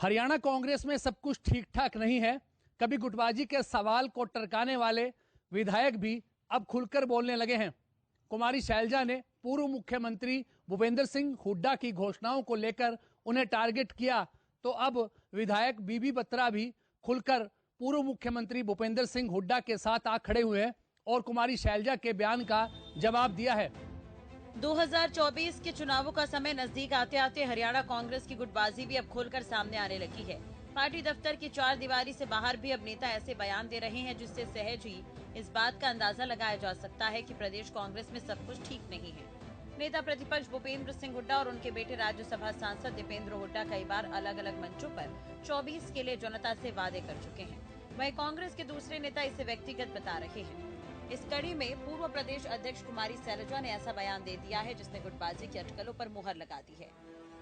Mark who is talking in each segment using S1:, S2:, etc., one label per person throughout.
S1: हरियाणा कांग्रेस में सब कुछ ठीक ठाक नहीं है। कभी गुटबाजी के सवाल को टरकाने वाले विधायक भी अब खुलकर बोलने लगे हैं। कुमारी शैलजा ने पूर्व मुख्यमंत्री भूपेंद्र सिंह हुड्डा की घोषणाओं को लेकर उन्हें टारगेट किया, तो अब विधायक बीबी बत्रा भी खुलकर पूर्व मुख्यमंत्री भूपेंद्र सिंह हुड्डा के साथ आ खड़े हुए हैं और कुमारी शैलजा के बयान का जवाब दिया है।
S2: 2024 के चुनावों का समय नजदीक आते आते हरियाणा कांग्रेस की गुटबाजी भी अब खोलकर सामने आने लगी है। पार्टी दफ्तर की चार दीवारी से बाहर भी अब नेता ऐसे बयान दे रहे हैं जिससे सहज ही इस बात का अंदाजा लगाया जा सकता है कि प्रदेश कांग्रेस में सब कुछ ठीक नहीं है। नेता प्रतिपक्ष भूपेंद्र सिंह हुड्डा और उनके बेटे राज्यसभा सांसद दीपेंद्र हुड्डा कई बार अलग अलग मंचों पर 24 के लिए जनता से वादे कर चुके हैं। वहीं कांग्रेस के दूसरे नेता इसे व्यक्तिगत बता रहे हैं। इस कड़ी में पूर्व प्रदेश अध्यक्ष कुमारी शैलजा ने ऐसा बयान दे दिया है जिसने गुटबाजी की अटकलों पर मुहर लगा दी है।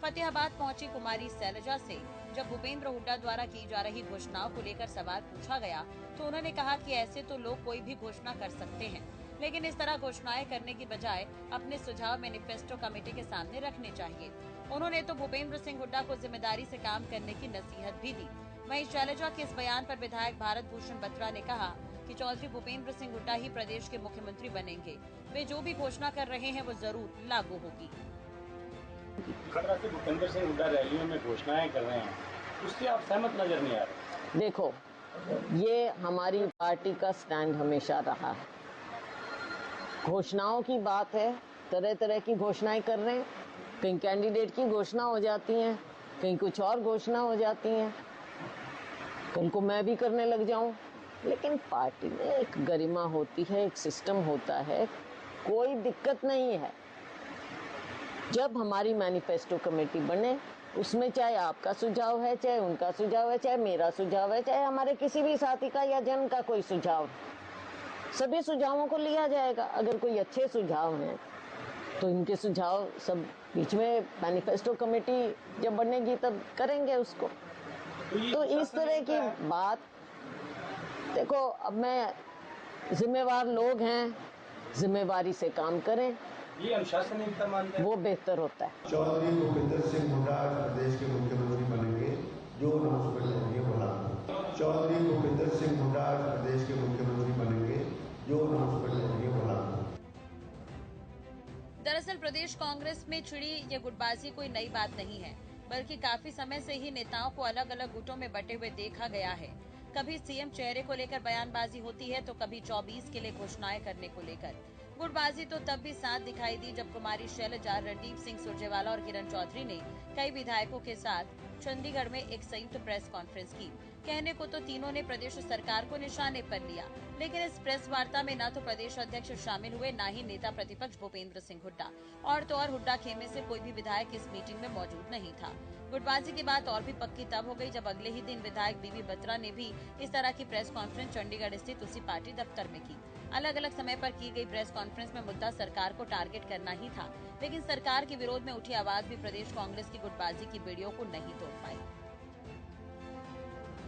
S2: फतेहाबाद पहुंची कुमारी शैलजा से जब भूपेंद्र हुड्डा द्वारा की जा रही घोषणाओं को लेकर सवाल पूछा गया तो उन्होंने कहा कि ऐसे तो लोग कोई भी घोषणा कर सकते हैं, लेकिन इस तरह घोषणाएं करने की बजाय अपने सुझाव मैनिफेस्टो कमेटी के सामने रखने चाहिए। उन्होंने तो भूपेंद्र सिंह हुड्डा को जिम्मेदारी से काम करने की नसीहत भी दी। वहीं शैलजा के इस बयान पर विधायक भारत भूषण बत्रा ने कहा कि चौधरी भूपेंद्र सिंह हुड्डा ही प्रदेश के मुख्यमंत्री बनेंगे। वे जो भी घोषणा कर रहे हैं वो जरूर लागू होगी।
S3: भूपेंद्र सिंह हुड्डा रैलियों में घोषणाएं कर रहे हैं, उससे आप सहमत नजर नहीं आ रहे?
S4: देखो, ये हमारी पार्टी का स्टैंड हमेशा रहा है। घोषणाओं की बात है, तरह तरह की घोषणाएं कर रहे हैं। कहीं कैंडिडेट की घोषणा हो जाती है, कहीं कुछ और घोषणा हो जाती है, कल को मैं भी करने लग जाऊं। लेकिन पार्टी में एक गरिमा होती है, एक सिस्टम होता है, कोई दिक्कत नहीं है। जब हमारी मैनिफेस्टो कमेटी बने, उसमें चाहे आपका सुझाव है, चाहे उनका सुझाव है, चाहे मेरा सुझाव है, चाहे हमारे किसी भी साथी का या जन का कोई सुझाव, सभी सुझावों को लिया जाएगा। अगर कोई अच्छे सुझाव हैं तो इनके सुझाव सब बीच में मैनिफेस्टो कमेटी जब बनेगी तब करेंगे उसको। तो इस तरह की बात, देखो, अब मैं जिम्मेवार लोग हैं, जिम्मेवारी से काम करें,
S3: ये अनुशासनहीनता मानते हैं,
S4: वो बेहतर होता है।
S5: चौधरी भूपेंद्र सिंह हुड्डा प्रदेश के मुख्यमंत्री बनेंगे, जो अनाउंसमेंट होगी वो लागू। चौधरी भूपेंद्र सिंह हुड्डा प्रदेश के मुख्यमंत्री बनेंगे, जो अनाउंसमेंट होगी वो लागू।
S2: दरअसल प्रदेश कांग्रेस में छिड़ी ये गुटबाजी कोई नई बात नहीं है, बल्कि काफी समय से ही नेताओं को अलग अलग गुटों में बटे हुए देखा गया है। कभी सीएम चेहरे को लेकर बयानबाजी होती है तो कभी 24 के लिए घोषणाएं करने को लेकर। गुटबाजी तो तब भी साथ दिखाई दी जब कुमारी शैलजा, रणदीप सिंह सुरजेवाला और किरण चौधरी ने कई विधायकों के साथ चंडीगढ़ में एक संयुक्त प्रेस कॉन्फ्रेंस की। कहने को तो तीनों ने प्रदेश सरकार को निशाने पर लिया, लेकिन इस प्रेस वार्ता में न तो प्रदेश अध्यक्ष शामिल हुए, न ही नेता प्रतिपक्ष भूपेंद्र सिंह हुड्डा, और तो और हुड्डा खेमे से कोई भी विधायक इस मीटिंग में मौजूद नहीं था। गुटबाजी की बात और भी पक्की तब हो गई जब अगले ही दिन विधायक बीबी बत्रा ने भी इस तरह की प्रेस कॉन्फ्रेंस चंडीगढ़ स्थित उसी पार्टी दफ्तर में की। अलग अलग समय पर की गई प्रेस कॉन्फ्रेंस में मुद्दा सरकार को टारगेट करना ही था, लेकिन सरकार के विरोध में उठी आवाज भी प्रदेश कांग्रेस की गुटबाजी की बेड़ियों को नहीं तोड़ पाई।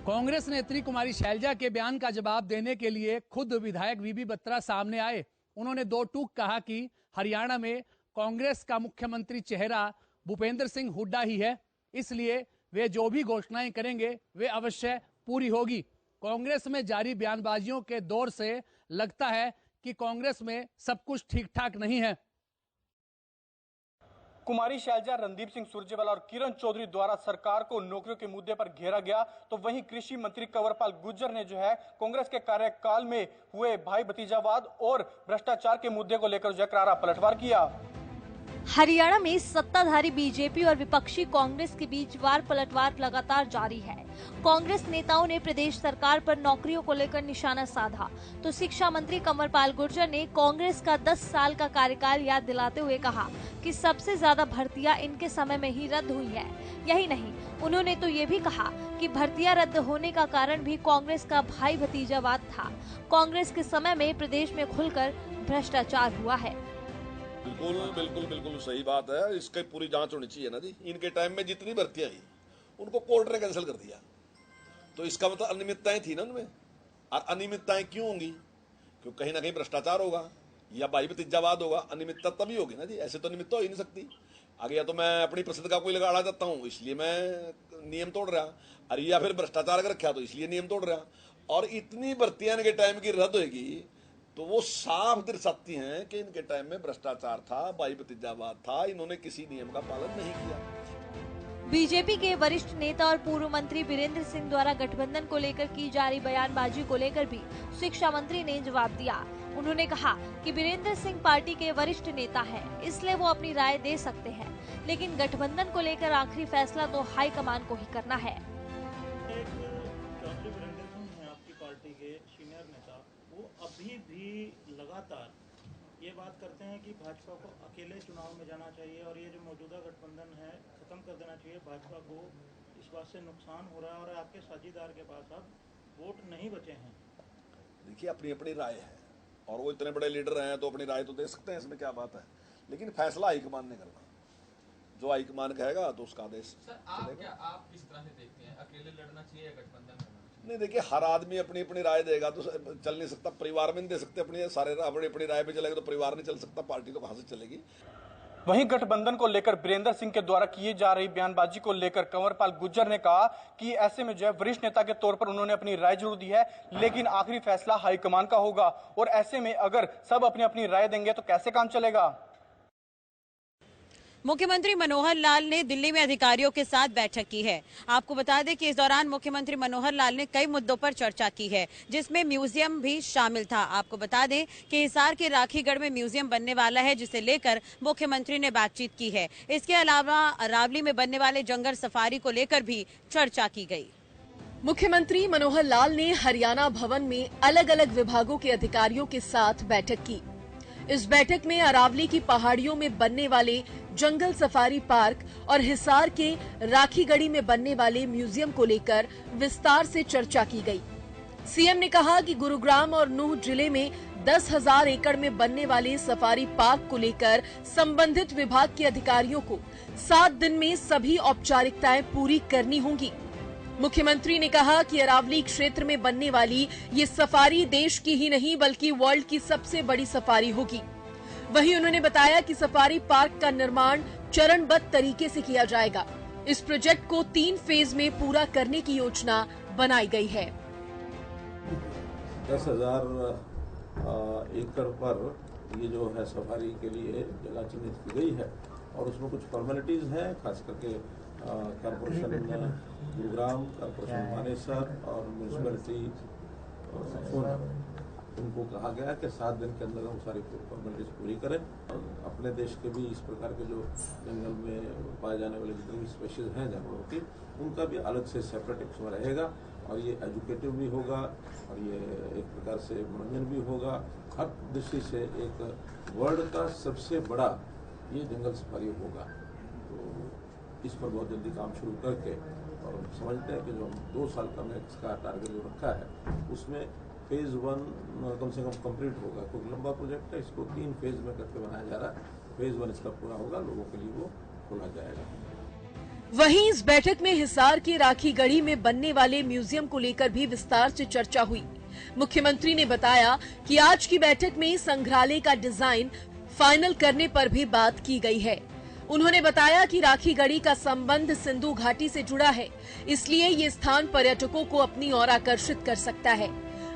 S1: कांग्रेस नेत्री कुमारी शैलजा के बयान का जवाब देने के लिए खुद विधायक बीबी बत्रा सामने आए। उन्होंने दो टूक कहा कि हरियाणा में कांग्रेस का मुख्यमंत्री चेहरा भूपेंद्र सिंह हुड्डा ही है, इसलिए वे जो भी घोषणाएं करेंगे वे अवश्य पूरी होगी। कांग्रेस में जारी बयानबाजियों के दौर से लगता है कि कांग्रेस में सब कुछ ठीक ठाक नहीं है।
S3: कुमारी शैलजा, रणदीप सिंह सुरजेवाला और किरण चौधरी द्वारा सरकार को नौकरियों के मुद्दे पर घेरा गया, तो वहीं कृषि मंत्री कंवरपाल गुर्जर ने जो है कांग्रेस के कार्यकाल में हुए भाई भतीजावाद और भ्रष्टाचार के मुद्दे को लेकर जो करारा पलटवार किया।
S6: हरियाणा में सत्ताधारी बीजेपी और विपक्षी कांग्रेस के बीच वार पलटवार लगातार जारी है। कांग्रेस नेताओं ने प्रदेश सरकार पर नौकरियों को लेकर निशाना साधा, तो शिक्षा मंत्री कंवरपाल गुर्जर ने कांग्रेस का 10 साल का कार्यकाल याद दिलाते हुए कहा कि सबसे ज्यादा भर्तियां इनके समय में ही रद्द हुई है। यही नहीं, उन्होंने तो ये भी कहा कि भर्तियां रद्द होने का कारण भी कांग्रेस का भाई भतीजावाद था। कांग्रेस के समय में प्रदेश में खुलकर भ्रष्टाचार हुआ है।
S7: बिल्कुल बिल्कुल बिल्कुल सही बात है, इसकी पूरी जांच होनी चाहिए ना जी। इनके टाइम में जितनी भर्तियां आई उनको कोर्ट ने कैंसिल कर दिया, तो इसका मतलब अनियमितताएं थी ना उनमें। और अनियमितताएं क्यों होंगी? क्योंकि कहीं ना कहीं भ्रष्टाचार होगा या भाई भतीजावाद होगा। अनियमितता तभी होगी ना जी, ऐसे तो अनियमितता हो ही नहीं सकती। आगे या तो मैं अपनी प्रसिद्ध का कोई लगाड़ा देता हूँ इसलिए मैं नियम तोड़ रहा, अरे या फिर भ्रष्टाचार कर रखा तो इसलिए नियम तोड़ रहा। और इतनी भर्तियां इनके टाइम की रद्द होगी तो वो साफ दर्शाती हैं कि इनके टाइम में भ्रष्टाचार था, भाई भतीजावाद था, इन्होंने किसी नियम का पालन नहीं किया।
S6: बीजेपी के वरिष्ठ नेता और पूर्व मंत्री वीरेंद्र सिंह द्वारा गठबंधन को लेकर की जा रही बयानबाजी को लेकर भी शिक्षा मंत्री ने जवाब दिया। उन्होंने कहा कि वीरेंद्र सिंह पार्टी के वरिष्ठ नेता हैं, इसलिए वो अपनी राय दे सकते हैं, लेकिन गठबंधन को लेकर आखिरी फैसला तो हाईकमान को ही करना है।
S8: एक चौधरी वीरेंद्र सिंह हैं आपकी पार्टी के सीनियर नेता, वो अभी भी लगातार ये बात करते हैं कि भाजपा को अकेले चुनाव में जाना चाहिए और ये जो मौजूदा गठबंधन है खत्म कर देना चाहिए, भाजपा को इस बात से नुकसान हो रहा है और आपके साझीदार के पास अब वोट नहीं बचे हैं।
S7: देखिए अपनी अपनी राय है और वो इतने बड़े लीडर हैं तो अपनी राय तो दे सकते हैं, इसमें क्या बात है, लेकिन फैसला हाईकमान ने करना, जो हाईकमान कहेगा तो उसका आदेश।
S9: सर आप किस तरह से देखते हैं, अकेले लड़ना चाहिए या गठबंधन में?
S7: नहीं, देखिए हर आदमी अपनी अपनी राय देगा तो चल नहीं सकता, परिवार में नहीं दे सकते अपनी सारे अपनी अपनी राय पे चलेगा तो परिवार नहीं चल सकता, पार्टी तो कहां से चलेगी।
S3: वहीं गठबंधन को लेकर वीरेंद्र सिंह के द्वारा किए जा रही बयानबाजी को लेकर कंवरपाल गुर्जर ने कहा कि ऐसे में जो है वरिष्ठ नेता के तौर पर उन्होंने अपनी राय जरूर दी है, लेकिन आखिरी फैसला हाईकमान का होगा और ऐसे में अगर सब अपनी अपनी राय देंगे तो कैसे काम चलेगा।
S2: मुख्यमंत्री मनोहर लाल ने दिल्ली में अधिकारियों के साथ बैठक की है। आपको बता दें कि इस दौरान मुख्यमंत्री मनोहर लाल ने कई मुद्दों पर चर्चा की है, जिसमें म्यूजियम भी शामिल था। आपको बता दें कि हिसार के राखीगढ़ में म्यूजियम बनने वाला है, जिसे लेकर मुख्यमंत्री ने बातचीत की है। इसके अलावा अरावली में बनने वाले जंगल सफारी को लेकर भी चर्चा की गई।
S10: मुख्यमंत्री मनोहर लाल ने हरियाणा भवन में अलग अलग विभागों के अधिकारियों के साथ बैठक की। इस बैठक में अरावली की पहाड़ियों में बनने वाले जंगल सफारी पार्क और हिसार के राखीगढ़ी में बनने वाले म्यूजियम को लेकर विस्तार से चर्चा की गई। सीएम ने कहा कि गुरुग्राम और नूह जिले में 10,000 एकड़ में बनने वाले सफारी पार्क को लेकर संबंधित विभाग के अधिकारियों को 7 दिन में सभी औपचारिकताएं पूरी करनी होंगी। मुख्यमंत्री ने कहा कि अरावली क्षेत्र में बनने वाली ये सफारी देश की ही नहीं बल्कि वर्ल्ड की सबसे बड़ी सफारी होगी। वहीं उन्होंने बताया कि सफारी पार्क का निर्माण चरणबद्ध तरीके से किया जाएगा। इस प्रोजेक्ट को 3 फेज में पूरा करने की योजना बनाई गई है।
S11: 10,000 एकड़ पर ये जो है सफारी के लिए जगह चिन्हित की गई है और उसमें कुछ फॉर्मेलिटीज हैं, खास करके कॉर्पोरेशन गुरुग्राम, कॉर्पोरेशन मानेसर और म्यूनसिपैलिटी उनको कहा गया कि 7 दिन के अंदर हम सारी फॉर्मेलिटीज पूरी करें। और अपने देश के भी इस प्रकार के जो जंगल में पाए जाने वाले जितने भी स्पेशीज हैं जानवरों की, उनका भी अलग से सेपरेट एक उसमें रहेगा और ये एजुकेटिव भी होगा और ये एक प्रकार से मनोरंजन भी होगा। हर दृष्टि से एक वर्ल्ड का सबसे बड़ा ये जंगल सफारी होगा। तो इस पर बहुत जल्दी काम शुरू करके और समझते हैं कि जो 2 साल का में इसका टारगेट जो रखा है उसमें फेज 1 कम से कम कंप्लीट होगा, क्योंकि लंबा प्रोजेक्ट है। इसको 3 फेज में करके बनाया जा रहा है। फेज 1 इसका पूरा होगा, लोगों के लिए वो खोला जाएगा।
S10: वहीं इस बैठक में हिसार के राखीगढ़ी में बनने वाले म्यूजियम को लेकर भी विस्तार से चर्चा हुई। मुख्यमंत्री ने बताया कि आज की बैठक में संग्रहालय का डिजाइन फाइनल करने पर भी बात की गई है। उन्होंने बताया कि राखीगढ़ी का संबंध सिंधु घाटी से जुड़ा है, इसलिए ये स्थान पर्यटकों को अपनी ओर आकर्षित कर सकता है।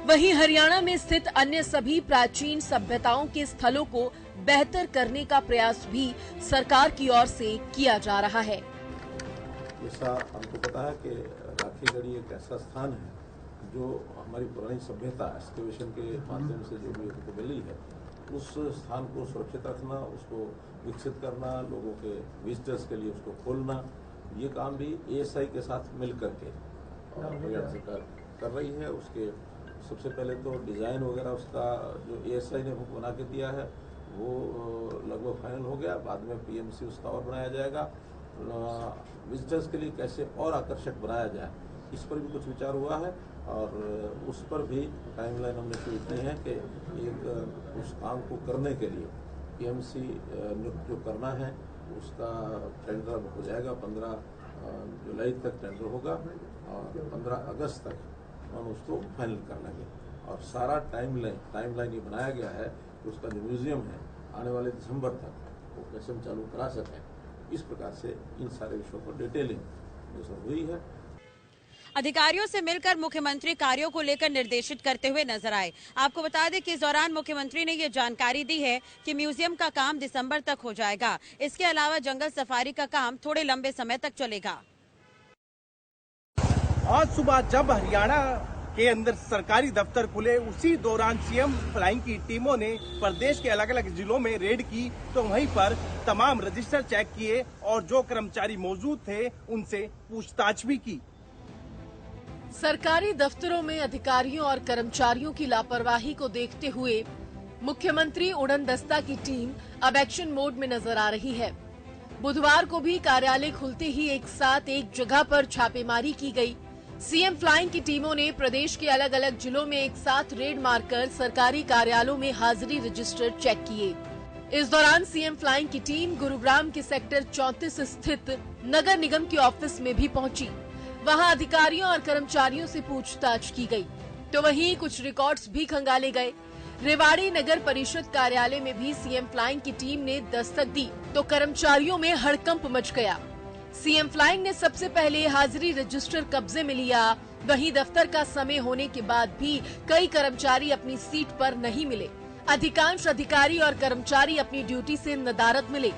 S10: वहीं हरियाणा में स्थित अन्य सभी प्राचीन सभ्यताओं के स्थलों को बेहतर करने का प्रयास भी सरकार की ओर से किया जा रहा है।
S11: जैसा हमको पता है कि राखीगढ़ी एक ऐसा स्थान है जो हमारी पुरानी सभ्यता एक्सकेवेशन के माध्यम से जो भी हमको मिली है, उस स्थान को सुरक्षित रखना, उसको विकसित करना, लोगों के विजिटर्स के लिए उसको खोलना, ये काम भी एएसआई के साथ मिल करके हरियाणा सरकार कर रही है। उसके सबसे पहले तो डिज़ाइन वगैरह उसका जो एएसआई ने बना के दिया है वो लगभग फाइनल हो गया। बाद में पीएमसी उसका और बनाया जाएगा। विजिटर्स के लिए कैसे और आकर्षक बनाया जाए, इस पर भी कुछ विचार हुआ है और उस पर भी टाइमलाइन हमने शुरू की है कि एक उस काम को करने के लिए पीएमसी नियुक्त जो करना है उसका टेंडर हो जाएगा। 15 जुलाई तक टेंडर होगा और 15 अगस्त तक हम उसको फाइनल कर लेंगे। और सारा टाइमलाइन ये बनाया गया है कि उसका जो म्यूजियम है आने वाले दिसंबर तक वो कैसे हम चालू करा सकें, इस प्रकार से इन सारे विषयों पर डिटेलिंग जो सब हुई है।
S2: अधिकारियों से मिलकर मुख्यमंत्री कार्यों को लेकर निर्देशित करते हुए नजर आए। आपको बता दें कि इस दौरान मुख्यमंत्री ने ये जानकारी दी है कि म्यूजियम का काम दिसंबर तक हो जाएगा। इसके अलावा जंगल सफारी का काम थोड़े लंबे समय तक चलेगा।
S12: आज सुबह जब हरियाणा के अंदर सरकारी दफ्तर खुले, उसी दौरान सीएम फ्लाइंग की टीमों ने प्रदेश के अलग अलग जिलों में रेड की, तो वहीं पर तमाम रजिस्टर चेक किए और जो कर्मचारी मौजूद थे उनसे पूछताछ भी की।
S10: सरकारी दफ्तरों में अधिकारियों और कर्मचारियों की लापरवाही को देखते हुए मुख्यमंत्री उड़न दस्ता की टीम अब एक्शन मोड में नजर आ रही है। बुधवार को भी कार्यालय खुलते ही एक साथ एक जगह पर छापेमारी की गई। सीएम फ्लाइंग की टीमों ने प्रदेश के अलग अलग जिलों में एक साथ रेड मारकर सरकारी कार्यालयों में हाजिरी रजिस्टर चेक किए। इस दौरान सीएम फ्लाइंग की टीम गुरुग्राम के सेक्टर 34 स्थित नगर निगम के ऑफिस में भी पहुंची। वहां अधिकारियों और कर्मचारियों से पूछताछ की गई, तो वहीं कुछ रिकॉर्ड्स भी खंगाले गए। रेवाड़ी नगर परिषद कार्यालय में भी सीएम फ्लाइंग की टीम ने दस्तक दी, तो कर्मचारियों में हड़कंप मच गया। सीएम फ्लाइंग ने सबसे पहले हाजिरी रजिस्टर कब्जे में लिया। वहीं दफ्तर का समय होने के बाद भी कई कर्मचारी अपनी सीट पर नहीं मिले। अधिकांश अधिकारी और कर्मचारी अपनी ड्यूटी से नदारद मिले।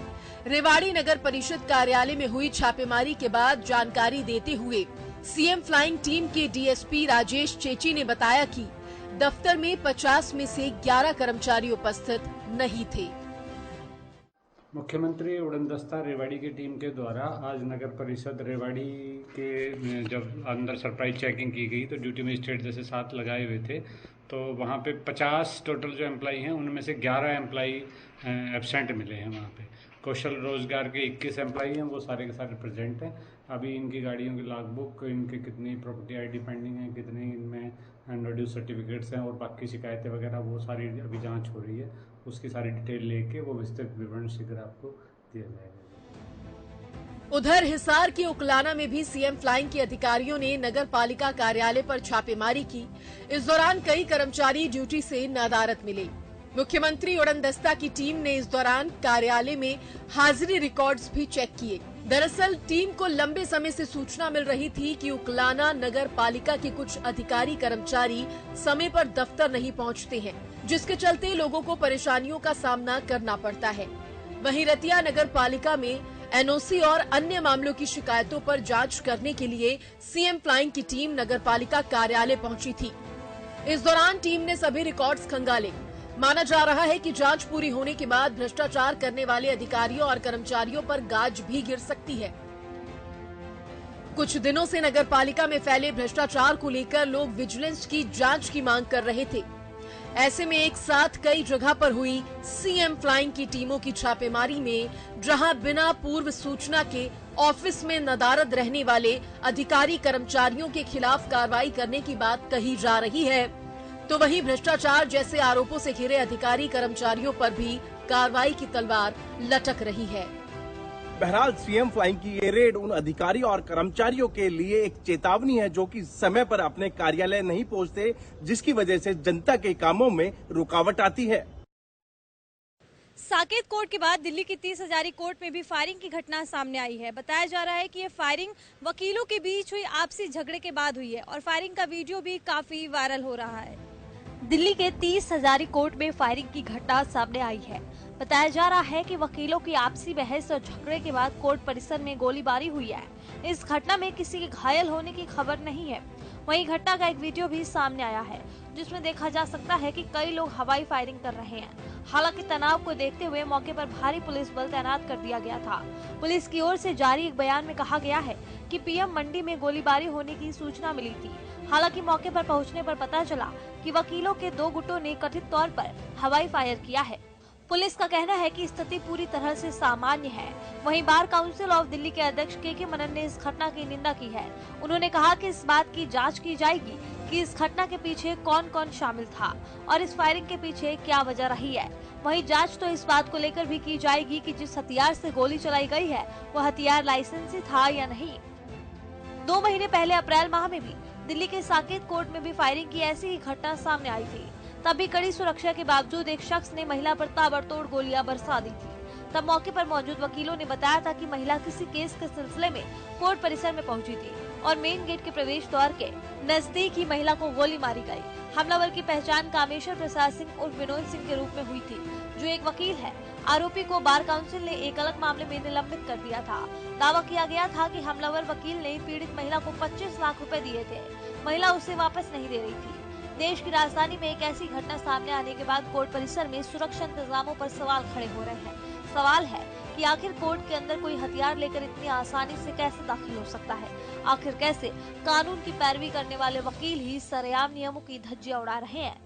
S10: रेवाड़ी नगर परिषद कार्यालय में हुई छापेमारी के बाद जानकारी देते हुए सीएम फ्लाइंग टीम के डीएसपी राजेश चेची ने बताया कि दफ्तर में 50 में से 11 कर्मचारी उपस्थित नहीं थे।
S13: मुख्यमंत्री उड़न दस्ता रेवाड़ी की टीम के द्वारा आज नगर परिषद रेवाड़ी के जब अंदर सरप्राइज चेकिंग की गई तो ड्यूटी मजिस्ट्रेट जैसे 7 लगाए हुए थे, तो वहाँ पे 50 टोटल जो एम्प्लाई हैं उनमें से 11 एम्प्लाई एब्सेंट मिले हैं। वहाँ पे कौशल रोजगार के 21 एम्प्लाई हैं, वो सारे के सारे प्रेजेंट हैं। अभी इनकी गाड़ियों की लॉग बुक, इनके कितनी प्रॉपर्टी आईडी पेंडिंग है, कितने इनमें नोड्यूस सर्टिफिकेट्स हैं और बाकी शिकायतें वगैरह, वो सारी अभी जांच हो रही है। उसकी सारी डिटेल लेके वो विस्तृत विवरण शीघ्र आपको दिया जाएगा।
S10: उधर हिसार के उकलाना में भी सीएम फ्लाइंग के अधिकारियों ने नगर पालिका कार्यालय पर छापेमारी की। इस दौरान कई कर्मचारी ड्यूटी से नदारद मिले। मुख्यमंत्री उड़न दस्ता की टीम ने इस दौरान कार्यालय में हाजिरी रिकॉर्ड्स भी चेक किए। दरअसल टीम को लंबे समय से सूचना मिल रही थी कि उकलाना नगर पालिका के कुछ अधिकारी कर्मचारी समय पर दफ्तर नहीं पहुंचते हैं, जिसके चलते लोगों को परेशानियों का सामना करना पड़ता है। वहीं रतिया नगर पालिका में एनओसी और अन्य मामलों की शिकायतों पर जांच करने के लिए सीएम फ्लाइंग की टीम नगर पालिका कार्यालय पहुंची थी। इस दौरान टीम ने सभी रिकॉर्ड्स खंगाले। माना जा रहा है कि जांच पूरी होने के बाद भ्रष्टाचार करने वाले अधिकारियों और कर्मचारियों पर गाज भी गिर सकती है। कुछ दिनों से नगर पालिका में फैले भ्रष्टाचार को लेकर लोग विजिलेंस की जांच की मांग कर रहे थे। ऐसे में एक साथ कई जगह पर हुई सीएम फ्लाइंग की टीमों की छापेमारी में, जहां बिना पूर्व सूचना के ऑफिस में नदारद रहने वाले अधिकारी कर्मचारियों के खिलाफ कार्रवाई करने की बात कही जा रही है, तो वहीं भ्रष्टाचार जैसे आरोपों से घिरे अधिकारी कर्मचारियों पर भी कार्रवाई की तलवार लटक रही है।
S12: बहरहाल सीएम फ्लाइंग की ये रेड उन अधिकारियों और कर्मचारियों के लिए एक चेतावनी है जो कि समय पर अपने कार्यालय नहीं पहुंचते, जिसकी वजह से जनता के कामों में रुकावट आती है।
S6: साकेत कोर्ट के बाद दिल्ली की 30 हजारी कोर्ट में भी फायरिंग की घटना सामने आई है। बताया जा रहा है कि ये फायरिंग वकीलों के बीच हुई आपसी झगड़े के बाद हुई है और फायरिंग का वीडियो भी काफी वायरल हो रहा है। दिल्ली के 30 हजारी कोर्ट में फायरिंग की घटना सामने आई है। बताया जा रहा है कि वकीलों की आपसी बहस और झगड़े के बाद कोर्ट परिसर में गोलीबारी हुई है। इस घटना में किसी के घायल होने की खबर नहीं है। वहीं घटना का एक वीडियो भी सामने आया है, जिसमें देखा जा सकता है कि कई लोग हवाई फायरिंग कर रहे हैं। हालांकि तनाव को देखते हुए मौके पर भारी पुलिस बल तैनात कर दिया गया था। पुलिस की ओर से जारी एक बयान में कहा गया है कि पीएम मंडी में गोलीबारी होने की सूचना मिली थी। हालांकि मौके पर पहुंचने पर पता चला कि वकीलों के 2 गुटों ने कथित तौर पर हवाई फायर किया है। पुलिस का कहना है कि स्थिति पूरी तरह से सामान्य है। वहीं बार काउंसिल ऑफ दिल्ली के अध्यक्ष के मनन ने इस घटना की निंदा की है। उन्होंने कहा कि इस बात की जांच की जाएगी कि इस घटना के पीछे कौन कौन शामिल था और इस फायरिंग के पीछे क्या वजह रही है। वहीं जांच तो इस बात को लेकर भी की जाएगी कि जिस हथियार से गोली चलाई गई है वह हथियार लाइसेंसी था या नहीं। 2 महीने पहले अप्रैल माह में भी दिल्ली के साकेत कोर्ट में भी फायरिंग की ऐसी ही घटना सामने आई थी। तब भी कड़ी सुरक्षा के बावजूद एक शख्स ने महिला पर ताबड़तोड़ गोलियां बरसा दी थी। तब मौके पर मौजूद वकीलों ने बताया था कि महिला किसी केस के सिलसिले में कोर्ट परिसर में पहुंची थी और मेन गेट के प्रवेश द्वार के नजदीक ही महिला को गोली मारी गई। हमलावर की पहचान कामेश्वर प्रसाद सिंह उर्फ विनोद सिंह के रूप में हुई थी, जो एक वकील है। आरोपी को बार काउंसिल ने एक अलग मामले में निलंबित कर दिया था। दावा किया गया था कि हमलावर वकील ने पीड़ित महिला को 25 लाख रुपए दिए थे। महिला उसे वापस नहीं दे रही थी। देश की राजधानी में एक ऐसी घटना सामने आने के बाद कोर्ट परिसर में सुरक्षा इंतजामों पर सवाल खड़े हो रहे हैं। सवाल है कि आखिर कोर्ट के अंदर कोई हथियार लेकर इतनी आसानी से कैसे दाखिल हो सकता है? आखिर कैसे कानून की पैरवी करने वाले वकील ही सरेआम नियमों की धज्जियां उड़ा रहे हैं?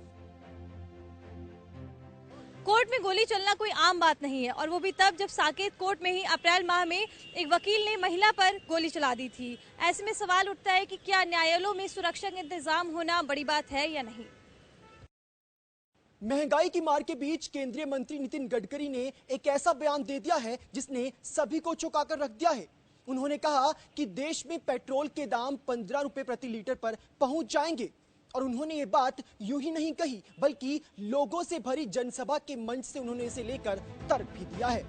S14: कोर्ट में गोली चलना कोई आम बात नहीं है, और वो भी तब जब साकेत कोर्ट में ही अप्रैल माह में एक वकील ने महिला पर गोली चला दी थी। ऐसे में सवाल उठता है कि क्या न्यायालयों में सुरक्षा का इंतजाम होना बड़ी बात है या नहीं।
S15: महंगाई की मार के बीच केंद्रीय मंत्री नितिन गडकरी ने एक ऐसा बयान दे दिया है जिसने सभी को चौंकाकर रख दिया है। उन्होंने कहा कि देश में पेट्रोल के दाम 15 रुपए प्रति लीटर पर पहुंच जाएंगे, और उन्होंने ये बात यूं ही नहीं कही बल्कि लोगों से भरी जनसभा के मंच से उन्होंने इसे लेकर तर्क भी दिया है।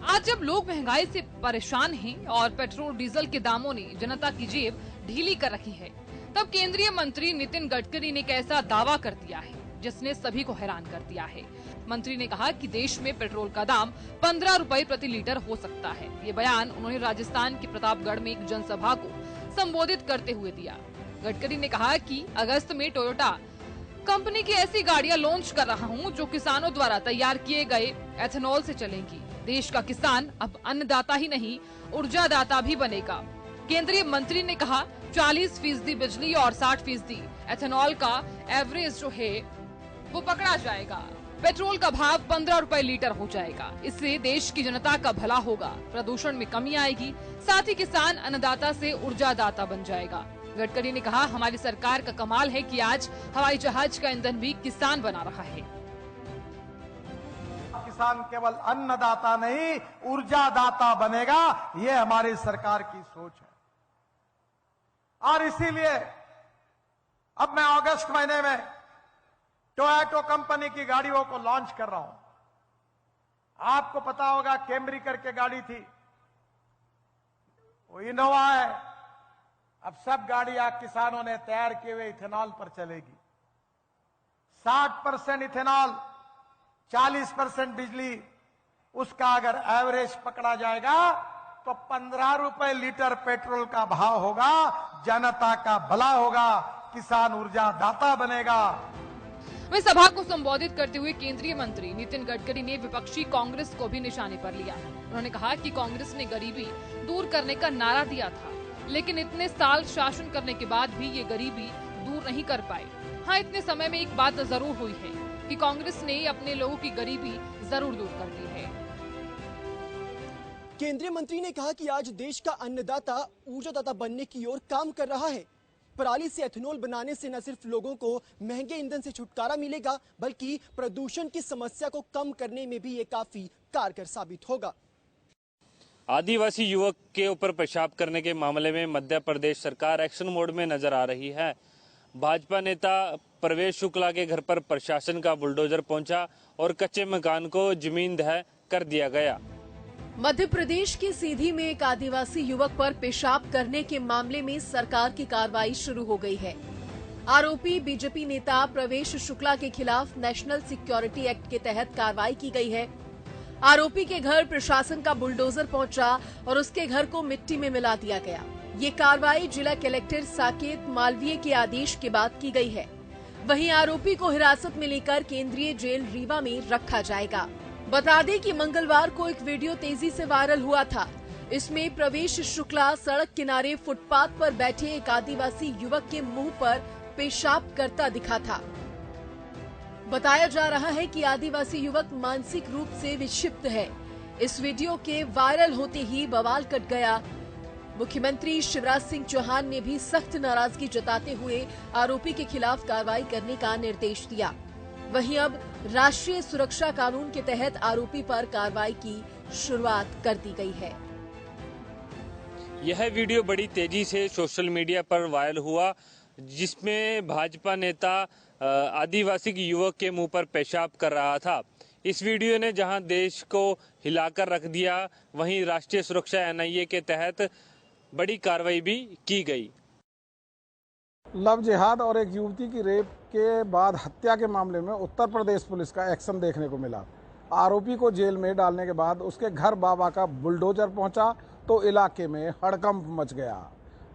S16: आज जब लोग महंगाई से परेशान हैं और पेट्रोल डीजल के दामों ने जनता की जेब ढीली कर रखी है, तब केंद्रीय मंत्री नितिन गडकरी ने एक ऐसा दावा कर दिया है जिसने सभी को हैरान कर दिया है। मंत्री ने कहा कि देश में पेट्रोल का दाम 15 रुपए प्रति लीटर हो सकता है। ये बयान उन्होंने राजस्थान के प्रतापगढ़ में एक जनसभा को संबोधित करते हुए दिया। गडकरी ने कहा कि अगस्त में टोयोटा कंपनी की ऐसी गाड़ियां लॉन्च कर रहा हूं जो किसानों द्वारा तैयार किए गए एथेनॉल से चलेंगी। देश का किसान अब अन्नदाता ही नहीं, ऊर्जादाता भी बनेगा। केंद्रीय मंत्री ने कहा 40% बिजली और 60% एथेनॉल का एवरेज जो है वो पकड़ा जाएगा। पेट्रोल का भाव 15 रुपए लीटर हो जाएगा। इससे देश की जनता का भला होगा, प्रदूषण में कमी आएगी, साथ ही किसान अन्नदाता से ऊर्जादाता बन जाएगा। गडकरी ने कहा हमारी सरकार का कमाल है कि आज हवाई जहाज का ईंधन भी किसान बना रहा है।
S17: किसान केवल अन्नदाता नहीं ऊर्जादाता बनेगा, ये हमारी सरकार की सोच है। और इसीलिए अब मैं अगस्त महीने में टोयोटा कंपनी की गाड़ियों को लॉन्च कर रहा हूं। आपको पता होगा कैमरी करके गाड़ी थी, वो इनोवा है। अब सब गाड़ियां किसानों ने तैयार किए हुए इथेनॉल पर चलेगी। 60% इथेनॉल, 40% बिजली, उसका अगर एवरेज पकड़ा जाएगा तो 15 रुपए लीटर पेट्रोल का भाव होगा। जनता का भला होगा, किसान ऊर्जादाता बनेगा।
S16: वहीं सभा को संबोधित करते हुए केंद्रीय मंत्री नितिन गडकरी ने विपक्षी कांग्रेस को भी निशाने पर लिया। उन्होंने कहा कि कांग्रेस ने गरीबी दूर करने का नारा दिया था, लेकिन इतने साल शासन करने के बाद भी ये गरीबी दूर नहीं कर पाए। हाँ, इतने समय में एक बात जरूर हुई है कि कांग्रेस ने अपने लोगों की गरीबी जरूर दूर कर दी है।
S15: केंद्रीय मंत्री ने कहा कि आज देश का अन्नदाता ऊर्जादाता बनने की ओर काम कर रहा है। पराली से एथेनॉल बनाने से न सिर्फ लोगों को महंगे ईंधन से छुटकारा मिलेगा, बल्कि प्रदूषण की समस्या को कम करने में भी ये काफी कारगर साबित होगा।
S18: आदिवासी युवक के ऊपर पेशाब करने के मामले में मध्य प्रदेश सरकार एक्शन मोड में नजर आ रही है। भाजपा नेता प्रवेश शुक्ला के घर पर प्रशासन का बुलडोजर पहुंचा और कच्चे मकान को जमीन दह कर दिया गया।
S10: मध्य प्रदेश के सीधी में एक आदिवासी युवक पर पेशाब करने के मामले में सरकार की कार्रवाई शुरू हो गई है। आरोपी बीजेपी नेता प्रवेश शुक्ला के खिलाफ नेशनल सिक्योरिटी एक्ट के तहत कार्रवाई की गई है। आरोपी के घर प्रशासन का बुलडोजर पहुंचा और उसके घर को मिट्टी में मिला दिया गया। ये कार्रवाई जिला कलेक्टर साकेत मालवीय के आदेश के बाद की गई है। वहीं आरोपी को हिरासत में लेकर केंद्रीय जेल रीवा में रखा जाएगा। बता दें कि मंगलवार को एक वीडियो तेजी से वायरल हुआ था। इसमें प्रवेश शुक्ला सड़क किनारे फुटपाथ पर बैठे एक आदिवासी युवक के मुंह पर पेशाब करता दिखा था। बताया जा रहा है कि आदिवासी युवक मानसिक रूप से विक्षिप्त है। इस वीडियो के वायरल होते ही बवाल कट गया। मुख्यमंत्री शिवराज सिंह चौहान ने भी सख्त नाराजगी जताते हुए आरोपी के खिलाफ कार्रवाई करने का निर्देश दिया। वहीं अब राष्ट्रीय सुरक्षा कानून के तहत आरोपी पर कार्रवाई की शुरुआत कर दी गई है।
S18: यह वीडियो बड़ी तेजी से सोशल मीडिया पर वायरल हुआ, जिसमें भाजपा नेता आदिवासी युवक के मुंह पर पेशाब कर रहा था। इस वीडियो ने जहां देश को हिलाकर रख दिया, वहीं राष्ट्रीय सुरक्षा NIA के तहत बड़ी कार्रवाई भी की गई।
S19: लव जिहाद और एक युवती की रेप के बाद हत्या के मामले में उत्तर प्रदेश पुलिस का एक्शन देखने को मिला। आरोपी को जेल में डालने के बाद उसके घर बाबा का बुलडोजर पहुंचा तो इलाके में हड़कंप मच गया।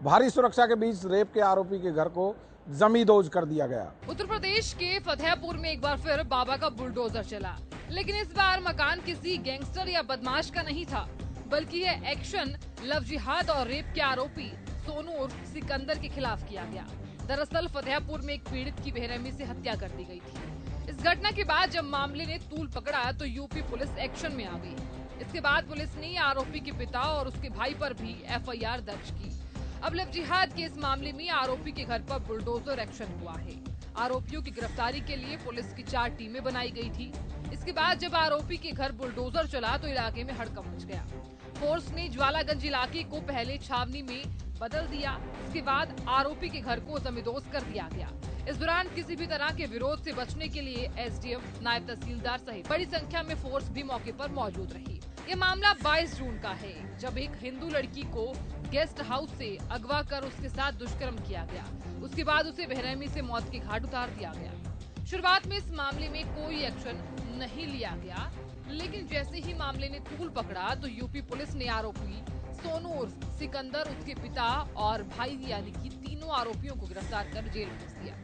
S19: भारी सुरक्षा के बीच रेप के आरोपी के घर को जमींदोज कर दिया गया।
S16: उत्तर प्रदेश के फतेहपुर में एक बार फिर बाबा का बुलडोजर चला, लेकिन इस बार मकान किसी गैंगस्टर या बदमाश का नहीं था, बल्कि यह एक्शन लव जिहाद और रेप के आरोपी सोनू उर्फ सिकंदर के खिलाफ किया गया। दरअसल फतेहपुर में एक पीड़ित की बेरहमी से हत्या कर दी गई थी। इस घटना के बाद जब मामले ने तूल पकड़ा तो यूपी पुलिस एक्शन में आ गई। इसके बाद पुलिस ने आरोपी के पिता और उसके भाई पर भी FIR दर्ज की। अब लव जिहाद के इस मामले में आरोपी के घर पर बुलडोजर एक्शन हुआ है। आरोपियों की गिरफ्तारी के लिए पुलिस की 4 टीमें बनाई गई थी। इसके बाद जब आरोपी के घर बुलडोजर चला तो इलाके में हड़कंप मच गया। फोर्स ने ज्वालागंज इलाके को पहले छावनी में बदल दिया। इसके बाद आरोपी के घर को जमींदोज कर दिया गया। इस दौरान किसी भी तरह के विरोध से बचने के लिए SDM, नायब तहसीलदार सहित बड़ी संख्या में फोर्स भी मौके पर मौजूद रही। ये मामला 22 जून का है, जब एक हिंदू लड़की को गेस्ट हाउस से अगवा कर उसके साथ दुष्कर्म किया गया। उसके बाद उसे बेरहमी से मौत के घाट उतार दिया गया। शुरुआत में इस मामले में कोई एक्शन नहीं लिया गया, लेकिन जैसे ही मामले ने तूल पकड़ा तो यूपी पुलिस ने आरोपी सोनू उर्फ सिकंदर, उसके पिता और भाई यानी कि तीनों आरोपियों को गिरफ्तार कर जेल भेज दिया।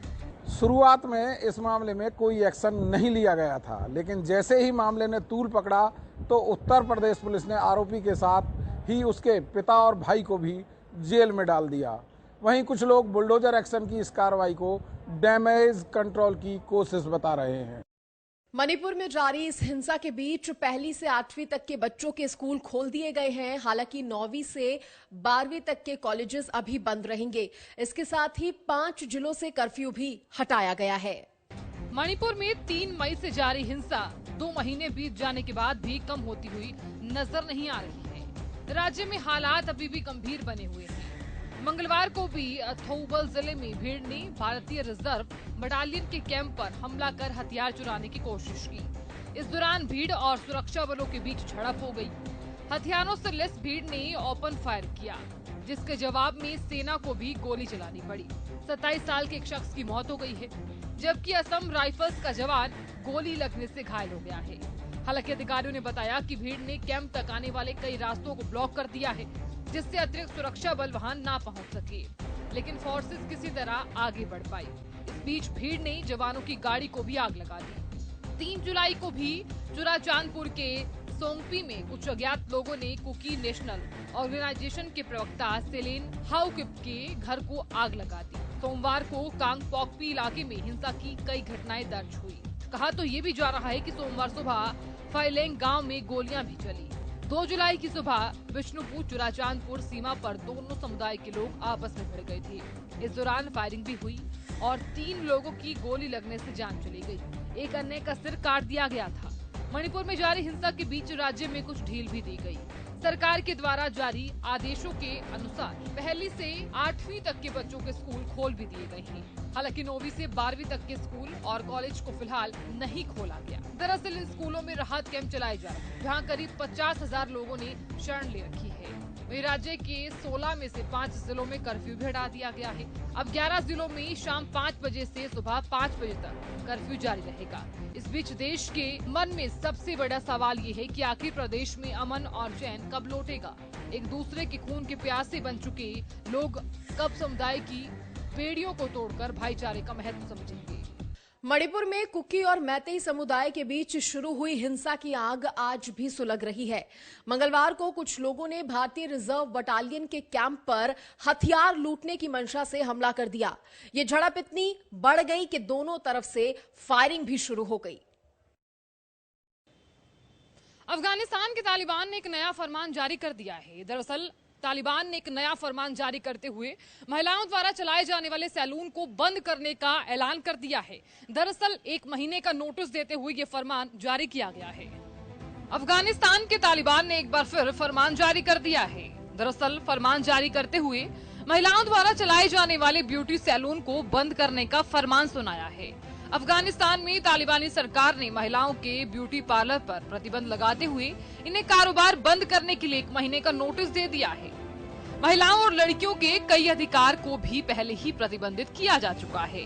S19: शुरुआत में इस मामले में कोई एक्शन नहीं लिया गया था, लेकिन जैसे ही मामले ने तूल पकड़ा तो उत्तर प्रदेश पुलिस ने आरोपी के साथ ही उसके पिता और भाई को भी जेल में डाल दिया। वहीं कुछ लोग बुलडोजर एक्शन की इस कार्रवाई को डैमेज कंट्रोल की कोशिश बता रहे हैं।
S10: मणिपुर में जारी इस हिंसा के बीच 1 से 8वीं तक के बच्चों के स्कूल खोल दिए गए हैं। हालांकि 9वीं से 12वीं तक के कॉलेजेस अभी बंद रहेंगे। इसके साथ ही 5 जिलों से कर्फ्यू भी हटाया गया है।
S16: मणिपुर में 3 मई से जारी हिंसा 2 महीने बीत जाने के बाद भी कम होती हुई नजर नहीं आ रही है। राज्य में हालात अभी भी गंभीर बने हुए हैं। मंगलवार को भी थौबल जिले में भीड़ ने भारतीय रिजर्व बटालियन के कैंप पर हमला कर हथियार चुराने की कोशिश की। इस दौरान भीड़ और सुरक्षा बलों के बीच झड़प हो गई। हथियारों से लैस भीड़ ने ओपन फायर किया, जिसके जवाब में सेना को भी गोली चलानी पड़ी। 27 साल के एक शख्स की मौत हो गई है, जबकि असम राइफल्स का जवान गोली लगने से घायल हो गया है। हालांकि अधिकारियों ने बताया कि भीड़ ने कैंप तक आने वाले कई रास्तों को ब्लॉक कर दिया है, जिससे अतिरिक्त सुरक्षा बल वहां ना पहुंच सके। लेकिन फोर्सेस किसी तरह आगे बढ़ पाई। इस बीच भीड़ ने जवानों की गाड़ी को भी आग लगा दी। 3 जुलाई को भी चुराचांदपुर के सोंगपी में कुछ अज्ञात लोगों ने कुकी नेशनल ऑर्गेनाइजेशन के प्रवक्ता सेलेन हाउकिप के घर को आग लगा दी। सोमवार को कांगपोकपी इलाके में हिंसा की कई घटनाएं दर्ज हुई। कहा तो ये भी जा रहा है कि सोमवार सुबह फाइलेंग गांव में गोलियां भी चली। 2 जुलाई की सुबह विष्णुपुर चुराचांदपुर सीमा पर दोनों समुदाय के लोग आपस में भिड़ गए थे। इस दौरान फायरिंग भी हुई और 3 लोगों की गोली लगने से जान चली गई। एक अन्य का सिर काट दिया गया था। मणिपुर में जारी हिंसा के बीच राज्य में कुछ ढील भी दी गई। सरकार के द्वारा जारी आदेशों के अनुसार 1 से 8वीं तक के बच्चों के स्कूल खोल भी दिए गए हैं। हालांकि 9वीं से 12वीं तक के स्कूल और कॉलेज को फिलहाल नहीं खोला गया। दरअसल इन स्कूलों में राहत कैंप चलाए जा रहे हैं, जहां करीब 50,000 लोगों ने शरण ले रखी है। वहीं राज्य के 16 में से 5 जिलों में कर्फ्यू भी हटा दिया गया है। अब 11 जिलों में शाम 5 बजे से सुबह 5 बजे तक कर्फ्यू जारी रहेगा। इस बीच देश के मन में सबसे बड़ा सवाल ये है कि आखिर प्रदेश में अमन और चैन कब लौटेगा। एक दूसरे के खून के प्यासे बन चुके लोग कब समुदाय की बेड़ियों को तोड़कर भाईचारे का महत्व समझेंगे।
S10: मणिपुर में कुकी और मैतेई समुदाय के बीच शुरू हुई हिंसा की आग आज भी सुलग रही है। मंगलवार को कुछ लोगों ने भारतीय रिजर्व बटालियन के कैंप पर हथियार लूटने की मंशा से हमला कर दिया। ये झड़प इतनी बढ़ गई कि दोनों तरफ से फायरिंग भी शुरू हो गई।
S16: अफगानिस्तान के तालिबान ने एक नया फरमान जारी कर दिया है। दरअसल तालिबान ने एक नया फरमान जारी करते हुए महिलाओं द्वारा चलाए जाने वाले सैलून को बंद करने का ऐलान कर दिया है। दरअसल 1 महीने का नोटिस देते हुए ये फरमान जारी किया गया है। अफगानिस्तान के तालिबान ने एक बार फिर फरमान जारी कर दिया है। दरअसल फरमान जारी करते हुए महिलाओं द्वारा चलाए जाने वाले ब्यूटी सैलून को बंद करने का फरमान सुनाया है। अफगानिस्तान में तालिबानी सरकार ने महिलाओं के ब्यूटी पार्लर पर प्रतिबंध लगाते हुए इन्हें कारोबार बंद करने के लिए 1 महीने का नोटिस दे दिया है। महिलाओं और लड़कियों के कई अधिकार को भी पहले ही प्रतिबंधित किया जा चुका है।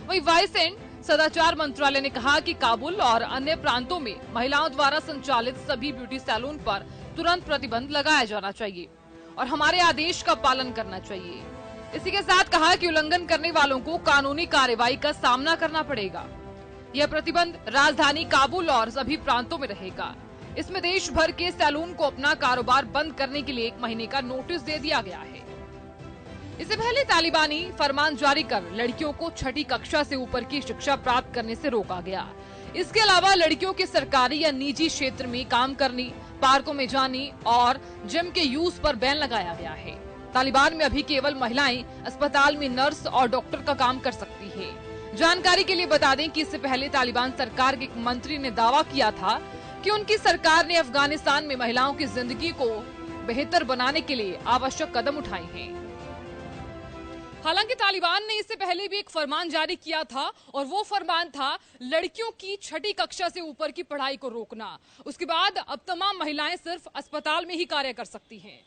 S16: वहीं वाइस एंड सदाचार मंत्रालय ने कहा कि काबुल और अन्य प्रांतों में महिलाओं द्वारा संचालित सभी ब्यूटी सैलून पर तुरंत प्रतिबंध लगाया जाना चाहिए और हमारे आदेश का पालन करना चाहिए। इसी के साथ कहा कि उल्लंघन करने वालों को कानूनी कार्रवाई का सामना करना पड़ेगा। यह प्रतिबंध राजधानी काबुल और सभी प्रांतों में रहेगा। इसमें देश भर के सैलून को अपना कारोबार बंद करने के लिए 1 महीने का नोटिस दे दिया गया है। इससे पहले तालिबानी फरमान जारी कर लड़कियों को 6ठी कक्षा से ऊपर की शिक्षा प्राप्त करने से रोका गया। इसके अलावा लड़कियों के सरकारी या निजी क्षेत्र में काम करने, पार्कों में जाने और जिम के यूज पर बैन लगाया गया है। तालिबान में अभी केवल महिलाएं अस्पताल में नर्स और डॉक्टर का काम कर सकती है। जानकारी के लिए बता दें कि इससे पहले तालिबान सरकार के एक मंत्री ने दावा किया था कि उनकी सरकार ने अफगानिस्तान में महिलाओं की जिंदगी को बेहतर बनाने के लिए आवश्यक कदम उठाए हैं। हालांकि तालिबान ने इससे पहले भी एक फरमान जारी किया था और वो फरमान था लड़कियों की 6ठी कक्षा से ऊपर की पढ़ाई को रोकना। उसके बाद अब तमाम महिलाएं सिर्फ अस्पताल में ही कार्य कर सकती हैं।